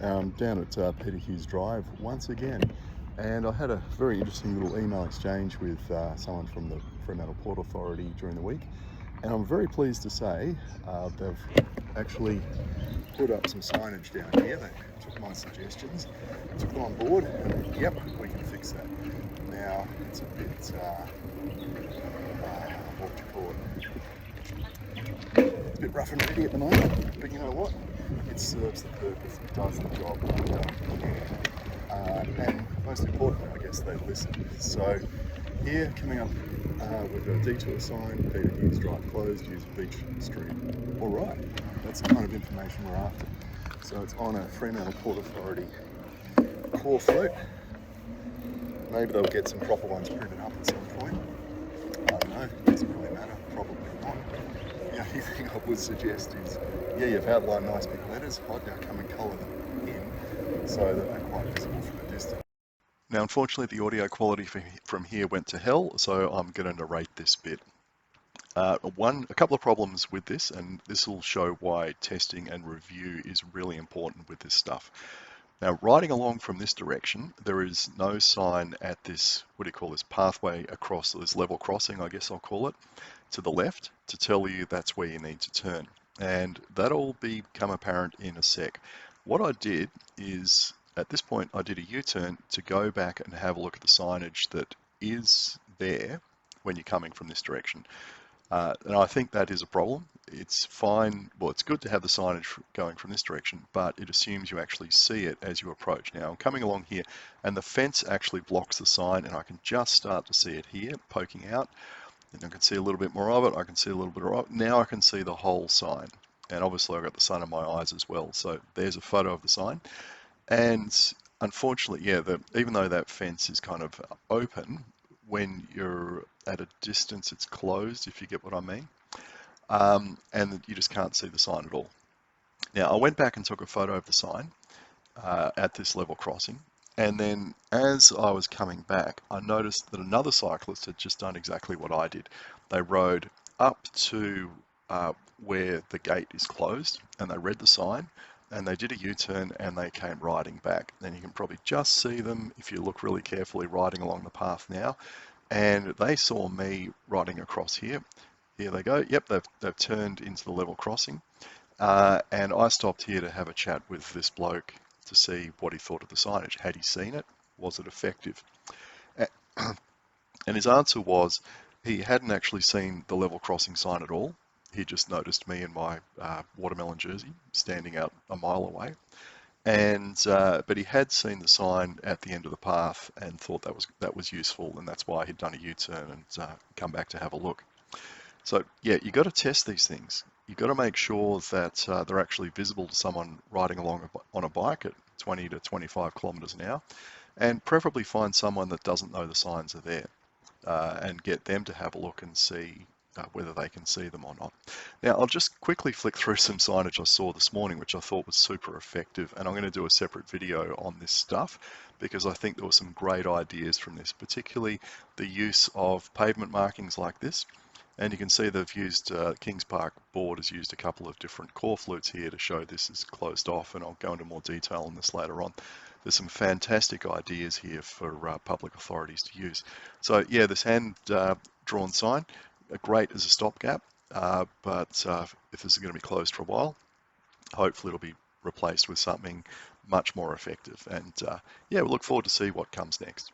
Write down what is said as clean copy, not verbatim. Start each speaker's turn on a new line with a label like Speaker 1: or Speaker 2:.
Speaker 1: Down at Peter Hughes Drive once again, and I had a very interesting little email exchange with someone from the Fremantle Port Authority during the week, and I'm very pleased to say they've actually put up some signage down here. They took my suggestions, took them on board, and yep, we can fix that. Now, it's a bit, what do you call it? It's a bit rough and ready at the moment, but you know what? It serves the purpose, it does the job, and most importantly, I guess they listen. So here, coming up, we've got a detour sign, Peter Hughes Drive closed, use Beach Street. All right, that's the kind of information we're after. So it's on a Fremantle Port Authority core float. Maybe they'll get some proper ones printed up at some point. I don't know, it doesn't really matter, probably not. The only thing I would suggest is, yeah, you've outlined nice big letters, I'd now come and colour them in so that they're quite visible from a distance. Now, unfortunately, the audio quality from here went to hell, so I'm going to narrate this bit. A couple of problems with this, and this will show why testing and review is really important with this stuff. Now, riding along from this direction, there is no sign at this, what do you call this, pathway across, this level crossing, I guess I'll call it, to the left to tell you that's where you need to turn. And that'll become apparent in a sec. What I did is, at this point, I did a U-turn to go back and have a look at the signage that is there when you're coming from this direction. And I think that is a problem. It's fine, well, it's good to have the signage going from this direction, but it assumes you actually see it as you approach. Now, I'm coming along here, and the fence actually blocks the sign, and I can just start to see it here, poking out. And I can see a little bit more of it, I can see a little bit of it. Now I can see the whole sign. And obviously I've got the sun in my eyes as well. So there's a photo of the sign. And unfortunately, yeah, even though that fence is kind of open, when you're at a distance, it's closed, if you get what I mean. And you just can't see the sign at all. Now, I went back and took a photo of the sign at this level crossing. And then as I was coming back, I noticed that another cyclist had just done exactly what I did. They rode up to where the gate is closed, and they read the sign, and they did a U-turn, and they came riding back. And you can probably just see them, if you look really carefully, riding along the path now. And they saw me riding across here. Here they go. Yep, they've turned into the level crossing. And I stopped here to have a chat with this bloke to see what he thought of the signage. Had he seen it? Was it effective? And his answer was he hadn't actually seen the level crossing sign at all. He just noticed me in my watermelon jersey standing out a mile away. And but he had seen the sign at the end of the path and thought that was useful, and that's why he'd done a U-turn and come back to have a look. So yeah, you got to test these things. You've got to make sure that they're actually visible to someone riding along on a bike at 20 to 25 kilometers an hour, and preferably find someone that doesn't know the signs are there and get them to have a look and see whether they can see them or not. Now, I'll just quickly flick through some signage I saw this morning, which I thought was super effective, and I'm going to do a separate video on this stuff because I think there were some great ideas from this, particularly the use of pavement markings like this. And you can see they've used, Kings Park Board has used a couple of different core flutes here to show this is closed off, and I'll go into more detail on this later on. There's some fantastic ideas here for public authorities to use. So yeah, this hand-drawn sign, great as a stopgap, but if this is going to be closed for a while, hopefully it'll be replaced with something much more effective. And yeah, we look forward to see what comes next.